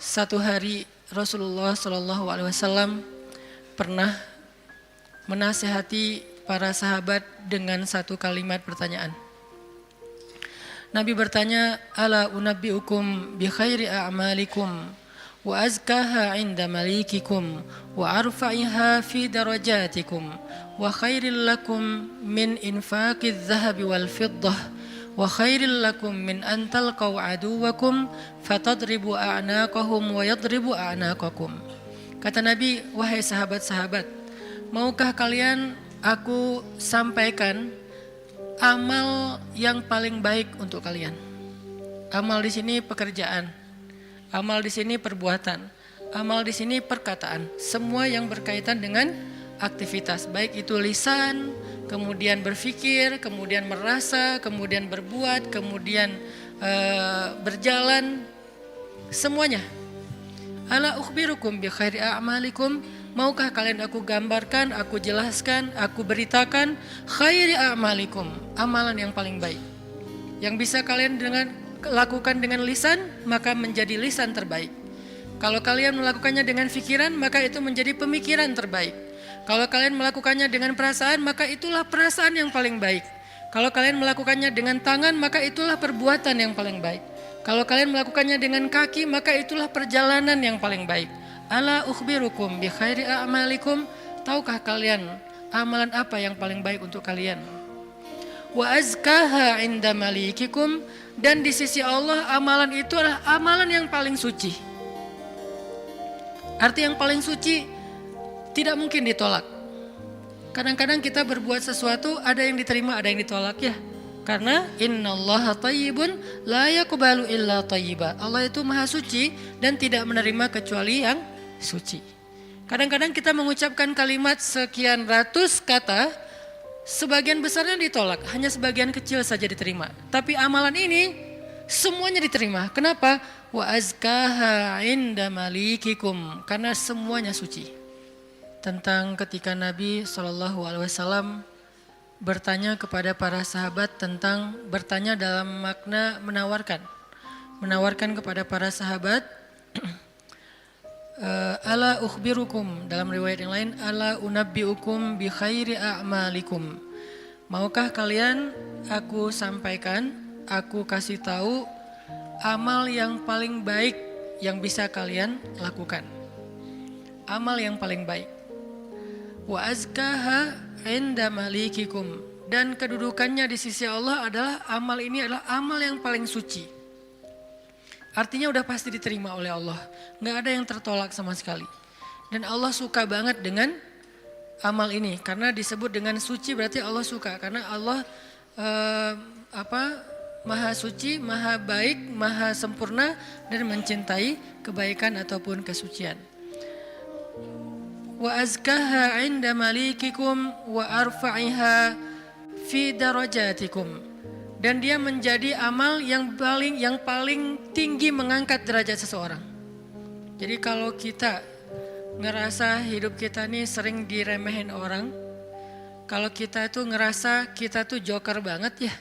Satu hari Rasulullah SAW pernah menasihati para sahabat dengan satu kalimat pertanyaan. Nabi bertanya, "Ala unabbiukum bi khairi a'malikum wa azkaha 'inda malikikum wa arfa'iha fi darajatikum wa khairil lakum min infaqiz zahabi wal fiddah wa khairil lakum min an talqaw aduwakum fatadribu a'naqahum wa yadribu a'naqakum." Kata Nabi, "Wahai sahabat-sahabat, maukah kalian aku sampaikan amal yang paling baik untuk kalian?" Amal di sini pekerjaan, amal di sini perbuatan, amal di sini perkataan, semua yang berkaitan dengan aktivitas, baik itu lisan, kemudian berpikir, kemudian merasa, kemudian berbuat, kemudian berjalan, semuanya. Ala ukhbirukum bi khairi a'malikum, maukah kalian aku gambarkan, aku jelaskan, aku beritakan khairi a'malikum, amalan yang paling baik. Yang bisa kalian lakukan dengan lisan, maka menjadi lisan terbaik. Kalau kalian melakukannya dengan pikiran, maka itu menjadi pemikiran terbaik. Kalau kalian melakukannya dengan perasaan, maka itulah perasaan yang paling baik. Kalau kalian melakukannya dengan tangan, maka itulah perbuatan yang paling baik. Kalau kalian melakukannya dengan kaki, maka itulah perjalanan yang paling baik. Ala ukhbirukum bi khairi a'malikum, tahukah kalian amalan apa yang paling baik untuk kalian? Wa azkaha 'inda malikikum, dan di sisi Allah amalan itu adalah amalan yang paling suci. Arti yang paling suci tidak mungkin ditolak. Kadang-kadang kita berbuat sesuatu, ada yang diterima, ada yang ditolak ya. Karena innallaha thayyibun la yaqbalu illa thayyiba. Allah itu maha suci dan tidak menerima kecuali yang suci. Kadang-kadang kita mengucapkan kalimat sekian ratus kata, sebagian besarnya ditolak, hanya sebagian kecil saja diterima. Tapi amalan ini semuanya diterima. Kenapa? Wa azkaha 'inda malikikum, karena semuanya suci. Tentang ketika Nabi SAW bertanya kepada para sahabat tentang, bertanya dalam makna menawarkan kepada para sahabat, ala ukhbirukum, dalam riwayat yang lain, ala unabbiukum bi khairi a'malikum, maukah kalian aku sampaikan, aku kasih tahu amal yang paling baik yang bisa kalian lakukan, amal yang paling baik. Wa azkaha 'inda malikikum, dan kedudukannya di sisi Allah adalah amal ini adalah amal yang paling suci. Artinya udah pasti diterima oleh Allah, nggak ada yang tertolak sama sekali. Dan Allah suka banget dengan amal ini, karena disebut dengan suci berarti Allah suka, karena Allah maha suci, maha baik, maha sempurna, dan mencintai kebaikan ataupun kesucian. Wa azkaha 'inda malikikum wa arfa'iha fi darajatikum, dan dia menjadi amal yang paling tinggi mengangkat derajat seseorang. Jadi kalau kita ngerasa hidup kita nih sering diremehin orang, kalau kita itu ngerasa kita tuh joker banget ya,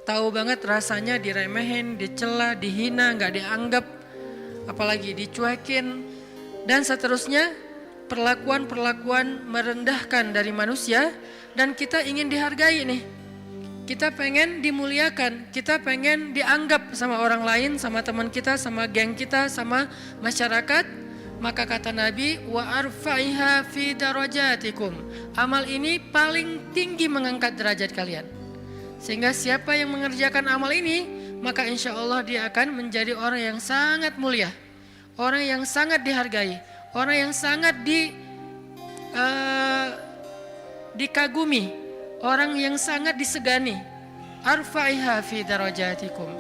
tahu banget rasanya diremehin, dicela, dihina, nggak dianggap, apalagi dicuekin dan seterusnya, perlakuan merendahkan dari manusia, dan kita ingin dihargai nih. Kita pengen dimuliakan, kita pengen dianggap sama orang lain, sama teman kita, sama geng kita, sama masyarakat. Maka kata Nabi, wa arfa'iha fi darajatikum, amal ini paling tinggi mengangkat derajat kalian. Sehingga siapa yang mengerjakan amal ini, maka insya Allah dia akan menjadi orang yang sangat mulia, orang yang sangat dihargai, orang yang sangat dikagumi, orang yang sangat disegani. Arfa'iha fi darajatikum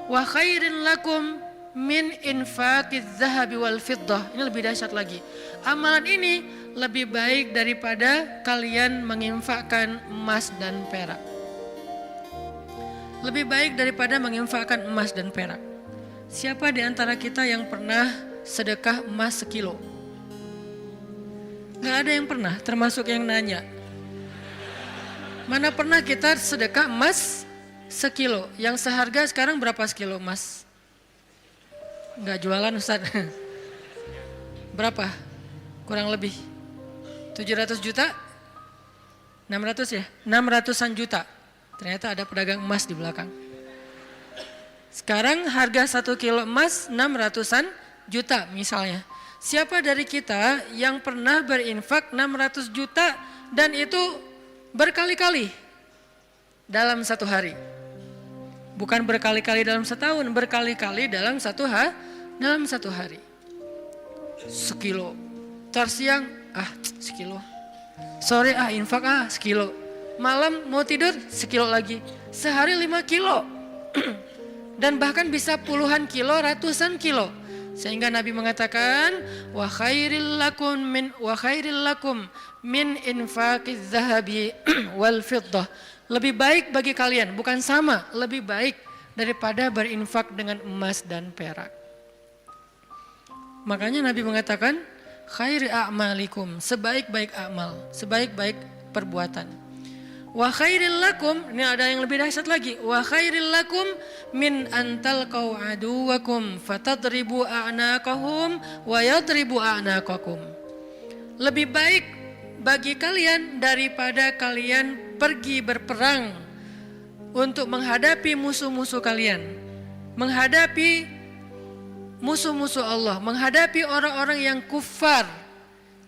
wa khairin lakum min infaqiz zahabi wal fiddah. Ini lebih dahsyat lagi. Amalan ini lebih baik daripada kalian menginfakkan emas dan perak. Lebih baik daripada menginfakkan emas dan perak. Siapa di antara kita yang pernah sedekah emas 1 kilo? Gak ada yang pernah, termasuk yang nanya. Mana pernah kita sedekah emas 1 kilo? Yang seharga sekarang berapa sekilo emas? Nggak jualan Ustaz. Berapa? Kurang lebih 700 juta? 600 ya? 600-an juta. Ternyata ada pedagang emas di belakang. Sekarang harga 1 kilo emas 600-an juta misalnya. Siapa dari kita yang pernah berinfak 600 juta dan itu berkali-kali dalam satu hari? Bukan berkali-kali dalam setahun, berkali-kali dalam satu hari. Sekilo. Ntar siang, sekilo. Sore infak sekilo. Malam mau tidur sekilo lagi. Sehari 5 kilo. Dan bahkan bisa puluhan kilo, ratusan kilo. Sehingga Nabi mengatakan wa khairil lakum min infaqiz zahabi wal fiddah. Lebih baik bagi kalian, bukan sama, lebih baik daripada berinfak dengan emas dan perak. Makanya Nabi mengatakan khairi a'malikum, sebaik-baik amal, sebaik-baik perbuatan. Wa khairil lakum, ini ada yang lebih dahsyat lagi. Wa khairil lakum min antalqau aduwakum fatadribu a'naqahum wa yadribu a'naqakum. Lebih baik bagi kalian daripada kalian pergi berperang untuk menghadapi musuh-musuh kalian. Menghadapi musuh-musuh Allah, menghadapi orang-orang yang kufar.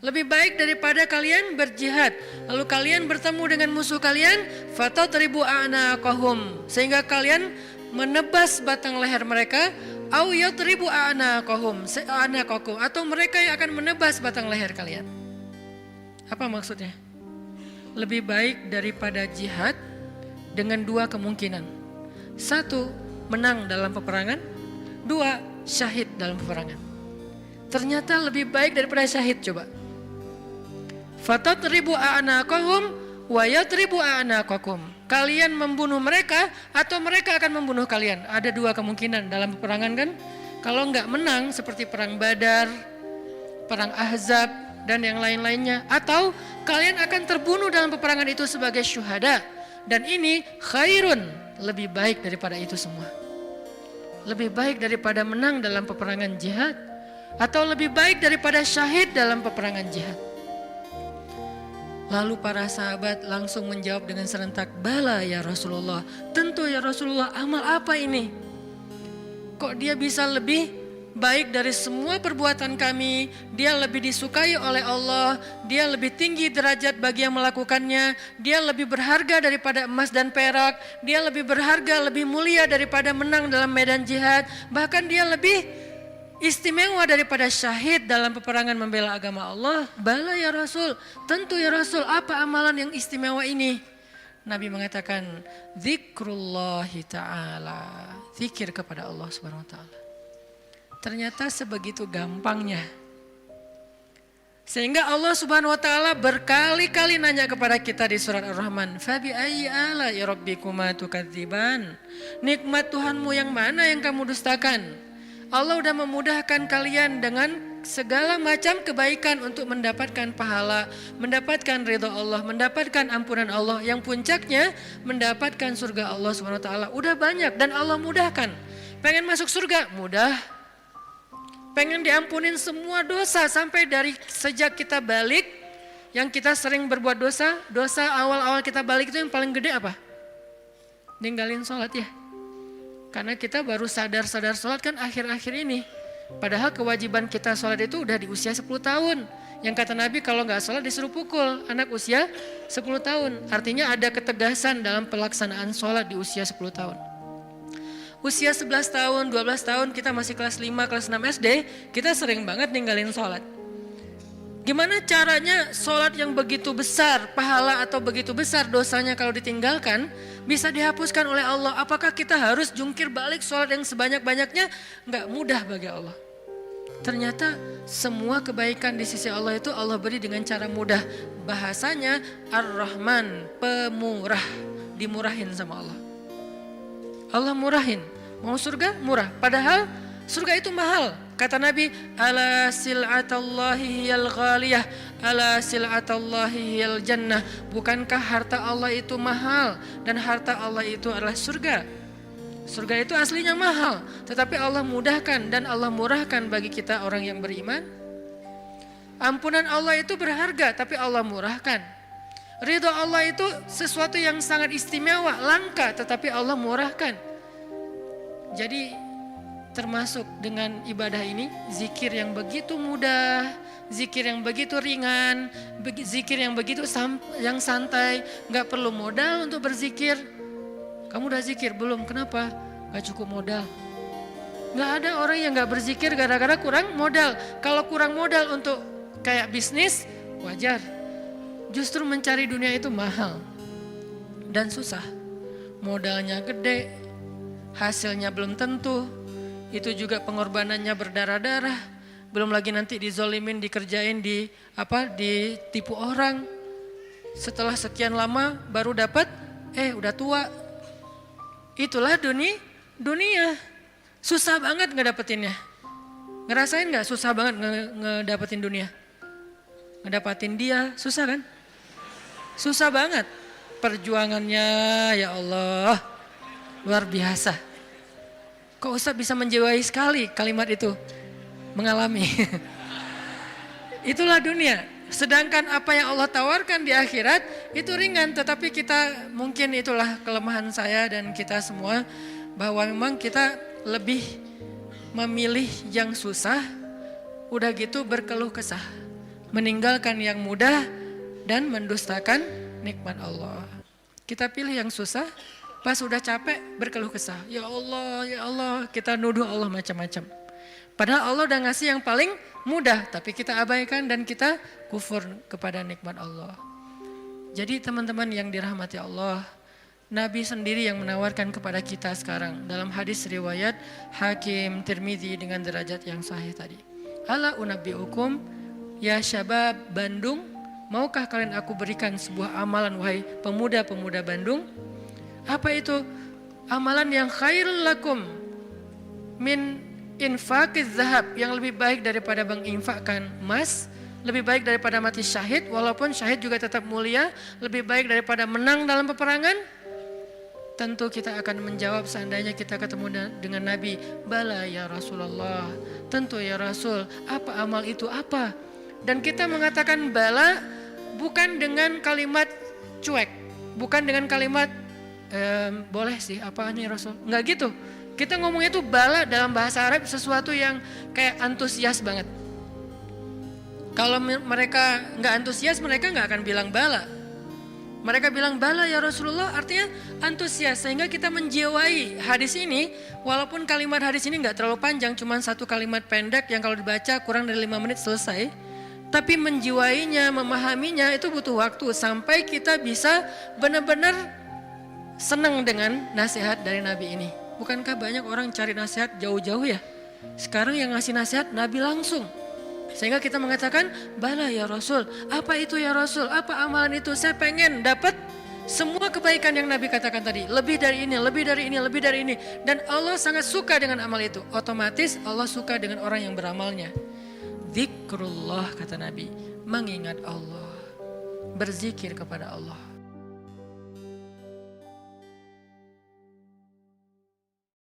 Lebih baik daripada kalian berjihad, lalu kalian bertemu dengan musuh kalian, fatadribu a'naqahum, sehingga kalian menebas batang leher mereka, au yadribu a'naqahum, atau mereka yang akan menebas batang leher kalian. Apa maksudnya? Lebih baik daripada jihad dengan dua kemungkinan. Satu, menang dalam peperangan. Dua, syahid dalam peperangan. Ternyata lebih baik daripada syahid, coba. Fatadribu a'naqahum wa yadribu a'naqakum. Kalian membunuh mereka atau mereka akan membunuh kalian. Ada dua kemungkinan dalam peperangan kan. Kalau enggak menang seperti perang Badar, perang Ahzab dan yang lain-lainnya, atau kalian akan terbunuh dalam peperangan itu sebagai syuhada. Dan ini khairun, lebih baik daripada itu semua. Lebih baik daripada menang dalam peperangan jihad, atau lebih baik daripada syahid dalam peperangan jihad. Lalu para sahabat langsung menjawab dengan serentak, bala ya Rasulullah, tentu ya Rasulullah, amal apa ini? Kok dia bisa lebih baik dari semua perbuatan kami? Dia lebih disukai oleh Allah, dia lebih tinggi derajat bagi yang melakukannya, dia lebih berharga daripada emas dan perak, dia lebih berharga, lebih mulia daripada menang dalam medan jihad, bahkan dia lebih istimewa daripada syahid dalam peperangan membela agama Allah. Bala ya Rasul, tentu ya Rasul, apa amalan yang istimewa ini? Nabi mengatakan zikrullahi ta'ala, zikir kepada Allah subhanahu wa ta'ala. Ternyata sebegitu gampangnya. Sehingga Allah subhanahu wa ta'ala berkali-kali nanya kepada kita di surat Ar-Rahman, fabi ayyi ala'i rabbikuma tukadziban. Nikmat Tuhanmu yang mana yang kamu dustakan? Allah sudah memudahkan kalian dengan segala macam kebaikan untuk mendapatkan pahala, mendapatkan ridha Allah, mendapatkan ampunan Allah, yang puncaknya mendapatkan surga Allah Subhanahu wa taala. Udah banyak dan Allah mudahkan. Pengen masuk surga? Mudah. Pengen diampunin semua dosa sampai dari sejak kita balik, yang kita sering berbuat dosa awal-awal kita balik itu yang paling gede apa? Ninggalin sholat ya. Karena kita baru sadar sholat kan akhir-akhir ini. Padahal kewajiban kita sholat itu udah di usia 10 tahun. Yang kata Nabi kalau gak sholat disuruh pukul anak usia 10 tahun. Artinya ada ketegasan dalam pelaksanaan sholat di usia 10 tahun. Usia 11 tahun, 12 tahun kita masih kelas 5, kelas 6 SD. Kita sering banget ninggalin sholat. Gimana caranya sholat yang begitu besar pahala atau begitu besar dosanya kalau ditinggalkan bisa dihapuskan oleh Allah? Apakah kita harus jungkir balik sholat yang sebanyak-banyaknya? Enggak mudah bagi Allah. Ternyata semua kebaikan di sisi Allah itu Allah beri dengan cara mudah. Bahasanya Ar-Rahman, pemurah, dimurahin sama Allah. Allah murahin, mau surga murah, padahal surga itu mahal. Kata Nabi, ala sil'atallahi hiyal ghaliyah, ala sil'atallahi hiyal jannah. Bukankah harta Allah itu mahal dan harta Allah itu adalah surga? Surga itu aslinya mahal, tetapi Allah mudahkan dan Allah murahkan bagi kita orang yang beriman. Ampunan Allah itu berharga, tapi Allah murahkan. Ridho Allah itu sesuatu yang sangat istimewa, langka, tetapi Allah murahkan. Jadi termasuk dengan ibadah ini, zikir yang begitu mudah, zikir yang begitu ringan, zikir yang begitu yang santai, gak perlu modal untuk berzikir. Kamu udah zikir belum? Kenapa? Gak cukup modal. Gak ada orang yang gak berzikir gara-gara kurang modal. Kalau kurang modal untuk kayak bisnis, wajar. Justru mencari dunia itu mahal dan susah. Modalnya gede, hasilnya belum tentu. Itu juga pengorbanannya berdarah-darah. Belum lagi nanti dizolimin, dikerjain, ditipu orang. Setelah sekian lama baru dapat, udah tua. Itulah dunia. Susah banget ngedapetinnya. Ngerasain gak susah banget ngedapetin dunia? Ngedapatin dia, susah kan? Susah banget. Perjuangannya ya Allah, luar biasa. Kok Ustaz bisa menjiwai sekali kalimat itu? Mengalami. Itulah dunia. Sedangkan apa yang Allah tawarkan di akhirat itu ringan. Tetapi kita, mungkin itulah kelemahan saya dan kita semua, bahwa memang kita lebih memilih yang susah, udah gitu berkeluh kesah, meninggalkan yang mudah dan mendustakan nikmat Allah. Kita pilih yang susah, pas udah capek berkeluh kesah. Ya Allah, kita nuduh Allah macam-macam. Padahal Allah udah ngasih yang paling mudah, tapi kita abaikan dan kita kufur kepada nikmat Allah. Jadi teman-teman yang dirahmati Allah, Nabi sendiri yang menawarkan kepada kita sekarang dalam hadis riwayat Hakim Tirmidzi dengan derajat yang sahih tadi. Ala unabbiukum ya syabab Bandung, maukah kalian aku berikan sebuah amalan wahai pemuda-pemuda Bandung? Apa itu? Amalan yang khairul lakum min infaqiz zahab, yang lebih baik daripada menginfakkan emas, lebih baik daripada mati syahid, walaupun syahid juga tetap mulia, lebih baik daripada menang dalam peperangan. Tentu kita akan menjawab seandainya kita ketemu dengan Nabi, bala ya Rasulullah, tentu ya Rasul, apa amal itu apa? Dan kita mengatakan bala bukan dengan kalimat cuek, bukan dengan kalimat boleh sih, apa nih Rasul, enggak gitu. Kita ngomongnya itu bala dalam bahasa Arab sesuatu yang kayak antusias banget. Kalau mereka enggak antusias, mereka enggak akan bilang bala. Mereka bilang bala ya Rasulullah, artinya antusias, sehingga kita menjiwai hadis ini. Walaupun kalimat hadis ini enggak terlalu panjang, cuma satu kalimat pendek yang kalau dibaca kurang dari 5 menit selesai. Tapi menjiwainya, memahaminya itu butuh waktu sampai kita bisa benar-benar senang dengan nasihat dari Nabi ini. Bukankah banyak orang cari nasihat jauh-jauh ya? Sekarang yang ngasih nasihat Nabi langsung. Sehingga kita mengatakan, bala ya Rasul, apa itu ya Rasul, apa amalan itu? Saya pengen dapat semua kebaikan yang Nabi katakan tadi. Lebih dari ini, lebih dari ini, lebih dari ini. Dan Allah sangat suka dengan amal itu. Otomatis Allah suka dengan orang yang beramalnya. Zikrullah kata Nabi, mengingat Allah, berzikir kepada Allah.